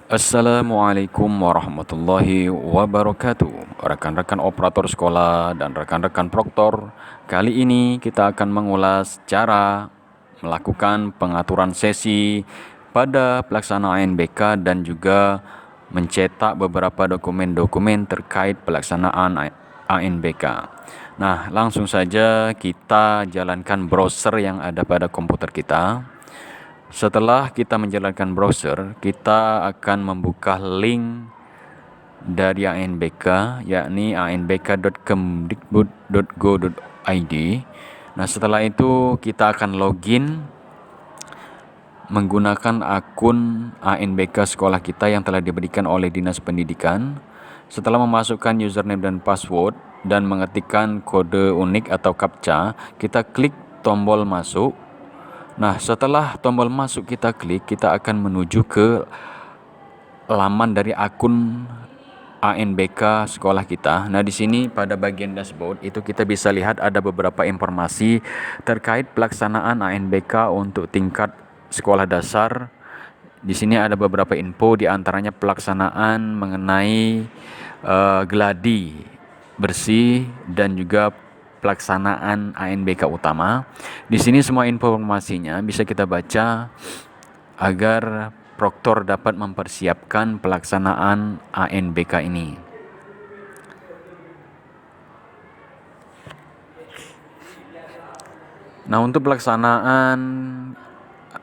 Assalamualaikum warahmatullahi wabarakatuh. Rekan-rekan operator sekolah dan rekan-rekan proktor, kali ini kita akan mengulas cara melakukan pengaturan sesi pada pelaksanaan ANBK dan juga mencetak beberapa dokumen-dokumen terkait pelaksanaan ANBK. Nah, langsung saja kita jalankan browser yang ada pada komputer kita. Setelah kita menjalankan browser, kita akan membuka link dari ANBK, yakni anbk.kemdikbud.go.id. Nah, setelah itu kita akan login menggunakan akun ANBK sekolah kita yang telah diberikan oleh Dinas Pendidikan. Setelah memasukkan username dan password dan mengetikkan kode unik atau CAPTCHA, kita klik tombol masuk. Nah, setelah tombol masuk kita klik, kita akan menuju ke laman dari akun ANBK sekolah kita. Nah, di sini pada bagian dashboard itu kita bisa lihat ada beberapa informasi terkait pelaksanaan ANBK untuk tingkat sekolah dasar. Di sini ada beberapa info, di antaranya pelaksanaan mengenai geladi bersih dan juga pelaksanaan ANBK utama. Di sini semua informasinya bisa kita baca agar proktor dapat mempersiapkan pelaksanaan ANBK ini. Nah, untuk pelaksanaan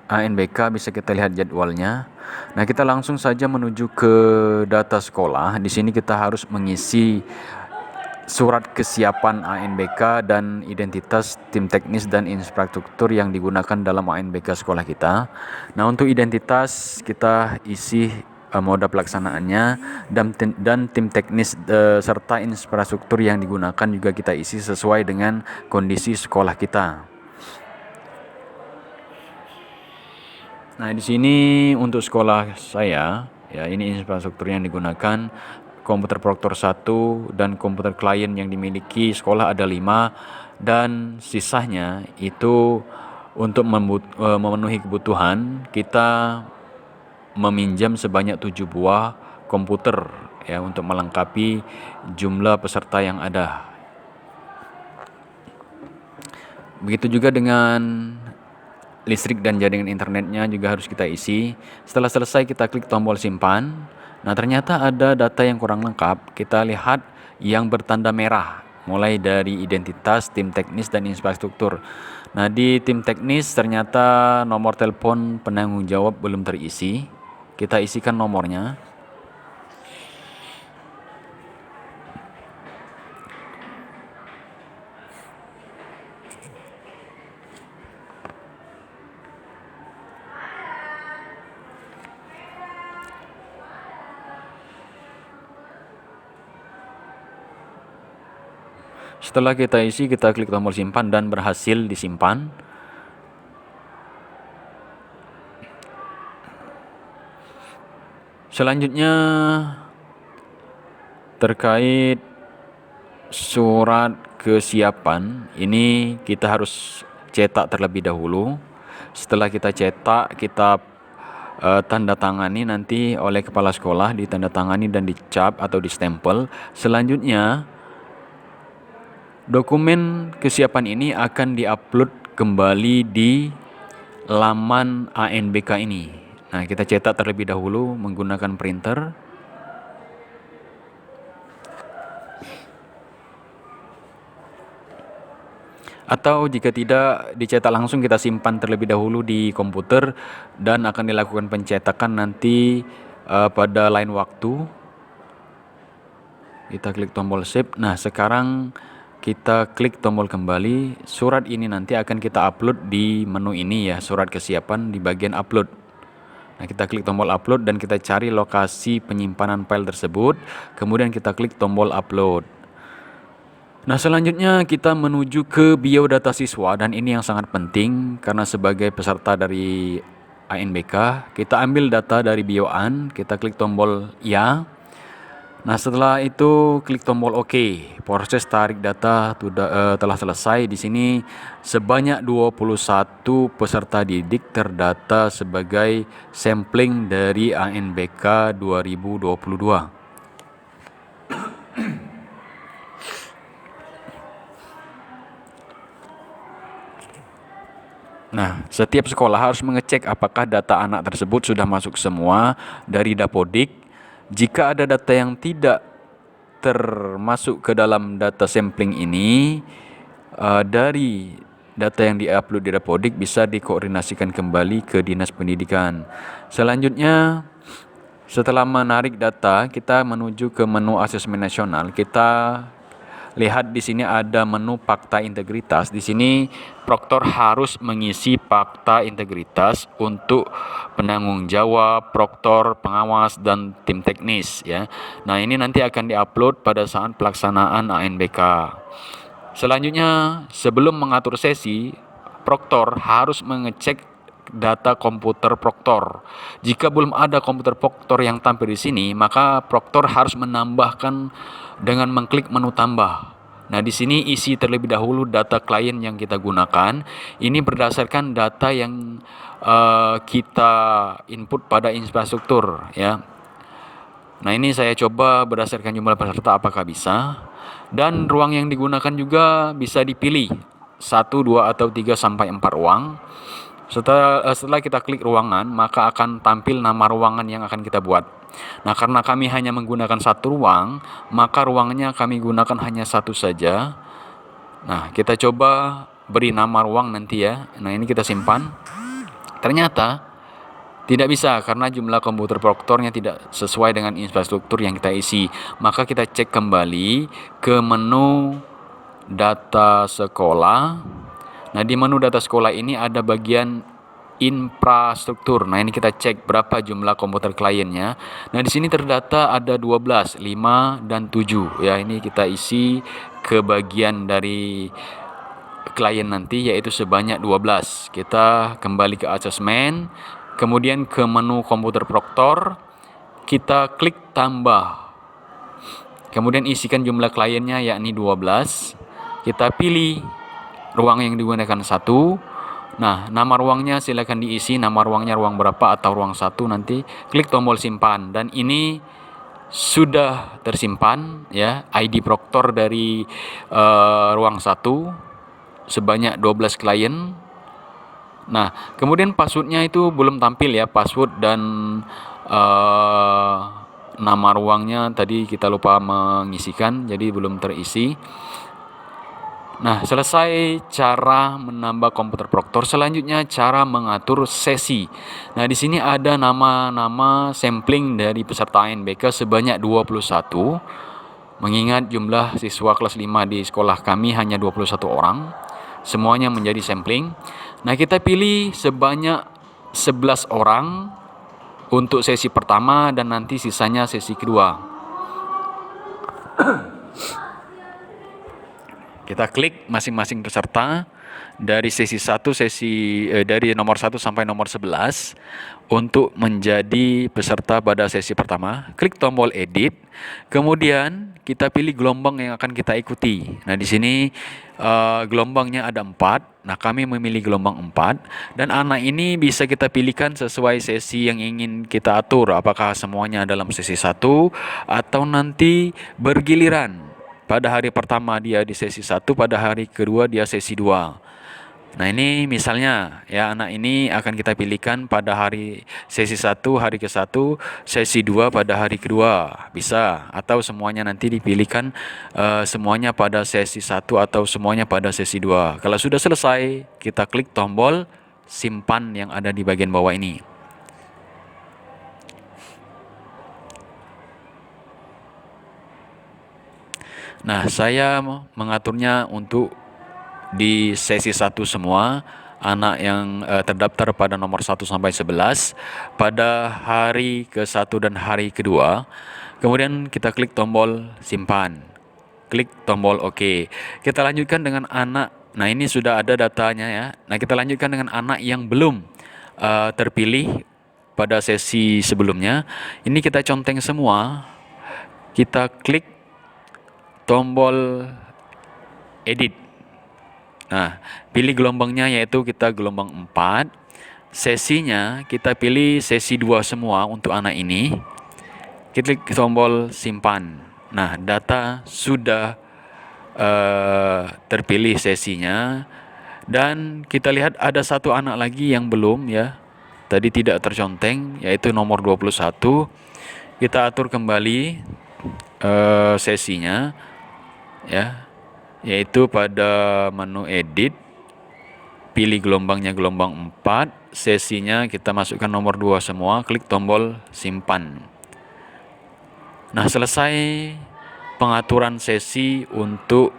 ANBK bisa kita lihat jadwalnya. Nah, kita langsung saja menuju ke data sekolah. Di sini kita harus mengisi surat kesiapan ANBK dan identitas tim teknis dan infrastruktur yang digunakan dalam ANBK sekolah kita. Nah, untuk identitas kita isi moda pelaksanaannya dan tim teknis serta infrastruktur yang digunakan juga kita isi sesuai dengan kondisi sekolah kita. Nah, di sini untuk sekolah saya, ya ini infrastruktur yang digunakan. Komputer proktor 1 dan komputer klien yang dimiliki sekolah ada 5, dan sisanya itu untuk memenuhi kebutuhan kita meminjam sebanyak 7 buah komputer ya untuk melengkapi jumlah peserta yang ada. Begitu juga dengan listrik dan jaringan internetnya juga harus kita isi. Setelah selesai kita klik tombol simpan. Nah, ternyata ada data yang kurang lengkap. Kita lihat yang bertanda merah, mulai dari identitas, tim teknis, dan infrastruktur. Nah, di tim teknis ternyata nomor telepon penanggung jawab belum terisi. Kita isikan nomornya. Setelah kita isi, kita klik tombol simpan dan berhasil disimpan. Selanjutnya terkait surat kesiapan, ini kita harus cetak terlebih dahulu. Setelah kita cetak, kita tanda tangani nanti oleh kepala sekolah, ditandatangani dan dicap atau distempel. Selanjutnya dokumen kesiapan ini akan diupload kembali di laman ANBK ini. Nah, kita cetak terlebih dahulu menggunakan printer. Atau jika tidak dicetak langsung, kita simpan terlebih dahulu di komputer dan akan dilakukan pencetakan nanti pada lain waktu. Kita klik tombol save. Nah, sekarang kita klik tombol kembali. Surat ini nanti akan kita upload di menu ini ya, surat kesiapan di bagian upload. Nah, kita klik tombol upload dan kita cari lokasi penyimpanan file tersebut. Kemudian kita klik tombol upload. Nah, selanjutnya kita menuju ke biodata siswa, dan ini yang sangat penting karena sebagai peserta dari ANBK, kita ambil data dari bioan, kita klik tombol ya. Nah, setelah itu klik tombol OK. Proses tarik data telah selesai. Di sini sebanyak 21 peserta didik terdata sebagai sampling dari ANBK 2022. Nah, setiap sekolah harus mengecek apakah data anak tersebut sudah masuk semua dari Dapodik. Jika ada data yang tidak termasuk ke dalam data sampling ini, dari data yang diupload di Dapodik bisa dikoordinasikan kembali ke Dinas Pendidikan. Selanjutnya, setelah menarik data, kita menuju ke menu asesmen nasional. Kita lihat di sini ada menu fakta integritas. Di sini proktor harus mengisi fakta integritas untuk penanggung jawab, proktor, pengawas, dan tim teknis ya. Nah, ini nanti akan diupload pada saat pelaksanaan ANBK. Selanjutnya, sebelum mengatur sesi, proktor harus mengecek data komputer proktor. Jika belum ada komputer proktor yang tampil di sini, maka proktor harus menambahkan dengan mengklik menu tambah. Nah, di sini isi terlebih dahulu data klien yang kita gunakan. Ini berdasarkan data yang kita input pada infrastruktur ya. Nah, ini saya coba berdasarkan jumlah peserta apakah bisa. Dan ruang yang digunakan juga bisa dipilih 1, 2, atau 3 sampai 4 ruang. Setelah kita klik ruangan, maka akan tampil nama ruangan yang akan kita buat. Nah, karena kami hanya menggunakan satu ruang, maka ruangnya kami gunakan hanya satu saja. Nah, kita coba beri nama ruang nanti ya. Nah, ini kita simpan. Ternyata tidak bisa karena jumlah komputer proktornya tidak sesuai dengan infrastruktur yang kita isi. Maka kita cek kembali ke menu data sekolah. Nah, di menu data sekolah ini ada bagian infrastruktur. Nah, ini kita cek berapa jumlah komputer kliennya. Nah, di sini terdata ada 12, 5, dan 7. Ya, ini kita isi ke bagian dari klien nanti yaitu sebanyak 12. Kita kembali ke asesmen, kemudian ke menu komputer proktor, kita klik tambah. Kemudian isikan jumlah kliennya yakni 12. Kita pilih ruang yang digunakan 1. Nah, nama ruangnya silakan diisi, nama ruangnya ruang berapa atau ruang 1, nanti klik tombol simpan dan ini sudah tersimpan ya ID proktor dari ruang 1 sebanyak 12 klien. Nah, kemudian passwordnya itu belum tampil ya, password dan nama ruangnya tadi kita lupa mengisikan, jadi belum terisi. Nah, selesai cara menambah komputer proktor, selanjutnya cara mengatur sesi. Nah, di sini ada nama-nama sampling dari peserta ANBK sebanyak 21. Mengingat jumlah siswa kelas 5 di sekolah kami hanya 21 orang. Semuanya menjadi sampling. Nah, kita pilih sebanyak 11 orang untuk sesi pertama dan nanti sisanya sesi kedua. Kita klik masing-masing peserta dari sesi 1 dari nomor 1 sampai nomor 11 untuk menjadi peserta pada sesi pertama. Klik tombol edit. Kemudian kita pilih gelombang yang akan kita ikuti. Nah, di sini gelombangnya ada 4. Nah, kami memilih gelombang 4 dan anak ini bisa kita pilihkan sesuai sesi yang ingin kita atur. Apakah semuanya dalam sesi 1 atau nanti bergiliran. Pada hari pertama dia di sesi 1, pada hari kedua dia sesi 2. Nah, ini misalnya ya anak ini akan kita pilihkan pada hari sesi 1 hari ke-1, sesi 2 pada hari kedua. Bisa atau semuanya nanti dipilihkan semuanya pada sesi 1 atau semuanya pada sesi 2. Kalau sudah selesai, kita klik tombol simpan yang ada di bagian bawah ini. Nah, saya mengaturnya untuk di sesi 1 semua anak yang terdaftar pada nomor 1 sampai 11 pada hari ke-1 dan hari kedua. Kemudian kita klik tombol simpan. Klik tombol OK. Kita lanjutkan dengan anak. Nah, ini sudah ada datanya ya. Nah, kita lanjutkan dengan anak yang belum terpilih pada sesi sebelumnya. Ini kita conteng semua. kita klik tombol edit. Nah, pilih gelombangnya yaitu kita gelombang 4. Sesinya kita pilih sesi 2 semua untuk anak ini. Kita klik tombol simpan. Nah, data sudah terpilih sesinya. Dan kita lihat ada satu anak lagi yang belum ya. Tadi tidak terconteng yaitu nomor 21. Kita atur kembali sesinya ya, yaitu pada menu edit, pilih gelombangnya gelombang 4, sesinya kita masukkan nomor 2 semua, klik tombol simpan. Nah, selesai pengaturan sesi untuk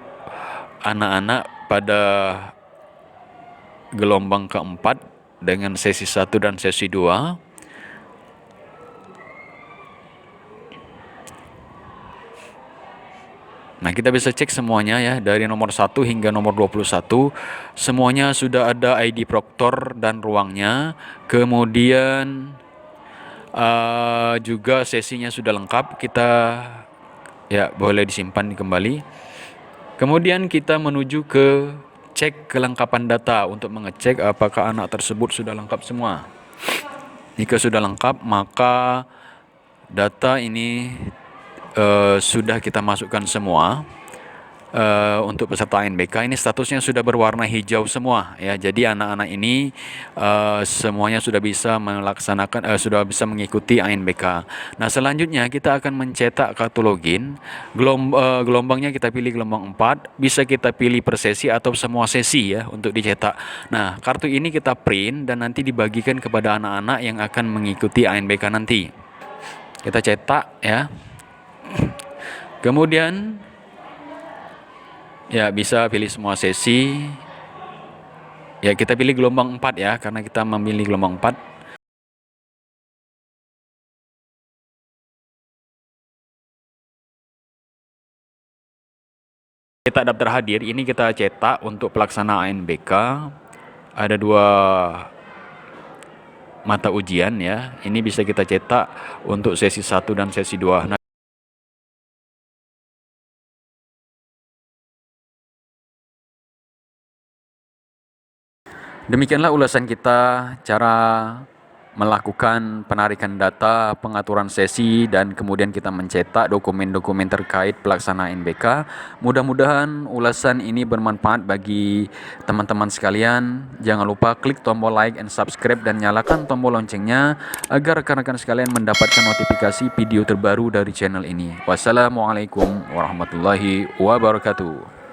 anak-anak pada gelombang keempat dengan sesi 1 dan sesi 2. Nah, kita bisa cek semuanya ya, dari nomor 1 hingga nomor 21, semuanya sudah ada ID proktor dan ruangnya. Kemudian juga sesinya sudah lengkap, kita ya boleh disimpan kembali. Kemudian kita menuju ke cek kelengkapan data untuk mengecek apakah anak tersebut sudah lengkap semua. Jika sudah lengkap, maka data ini sudah kita masukkan semua. Untuk peserta ANBK ini statusnya sudah berwarna hijau semua ya. Jadi anak-anak ini semuanya sudah bisa melaksanakan sudah bisa mengikuti ANBK. Nah, selanjutnya kita akan mencetak kartu login. Gelombangnya kita pilih gelombang 4, bisa kita pilih per sesi atau semua sesi ya untuk dicetak. Nah, kartu ini kita print dan nanti dibagikan kepada anak-anak yang akan mengikuti ANBK nanti. Kita cetak ya. Kemudian ya bisa pilih semua sesi. Ya, kita pilih gelombang 4 ya, karena kita memilih gelombang 4. Cetak daftar hadir, ini kita cetak untuk pelaksanaan ANBK. Ada 2 mata ujian ya. Ini bisa kita cetak untuk sesi 1 dan sesi 2. Nah, demikianlah ulasan kita cara melakukan penarikan data, pengaturan sesi, dan kemudian kita mencetak dokumen-dokumen terkait pelaksanaan NBK. Mudah-mudahan ulasan ini bermanfaat bagi teman-teman sekalian. Jangan lupa klik tombol like and subscribe dan nyalakan tombol loncengnya agar rekan-rekan sekalian mendapatkan notifikasi video terbaru dari channel ini. Wassalamualaikum warahmatullahi wabarakatuh.